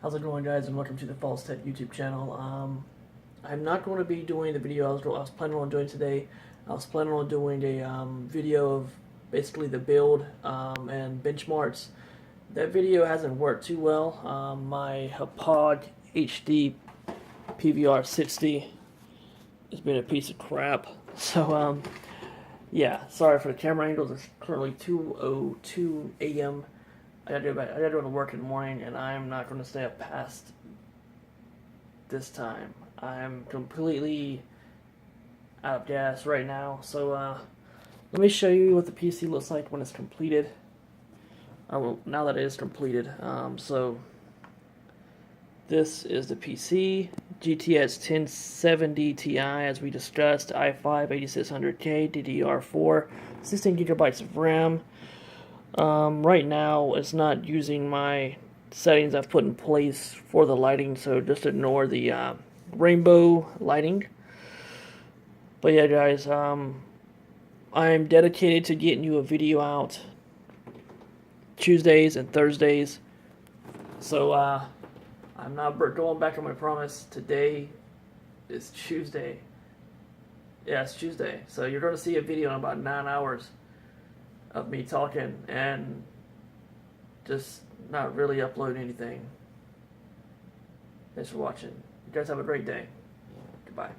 How's it going, guys, and welcome to the Faulks YouTube channel. I'm not going to be doing the video I was planning on doing today. I was planning on doing a video of basically the build and benchmarks. That video hasn't worked too well. My Hapag HD PVR 60 has been a piece of crap. So yeah, sorry for the camera angles. It's currently 2:02 a.m. I gotta go to work in the morning, and I'm not going to stay up past this time. I'm completely out of gas right now. So let me show you what the PC looks like when it's completed. Now that it is completed. So this is the PC. GTX 1070 Ti, as we discussed. i5 8600K, DDR4, 16 gigabytes of RAM. Right now, it's not using my settings I've put in place for the lighting, so just ignore the rainbow lighting. But yeah, guys, I'm dedicated to getting you a video out Tuesdays and Thursdays. So I'm not going back on my promise. Today is Tuesday. Yeah, it's Tuesday. So you're going to see a video in about 9 hours of me talking and just not really uploading anything. Thanks for watching. You guys have a great day. Goodbye.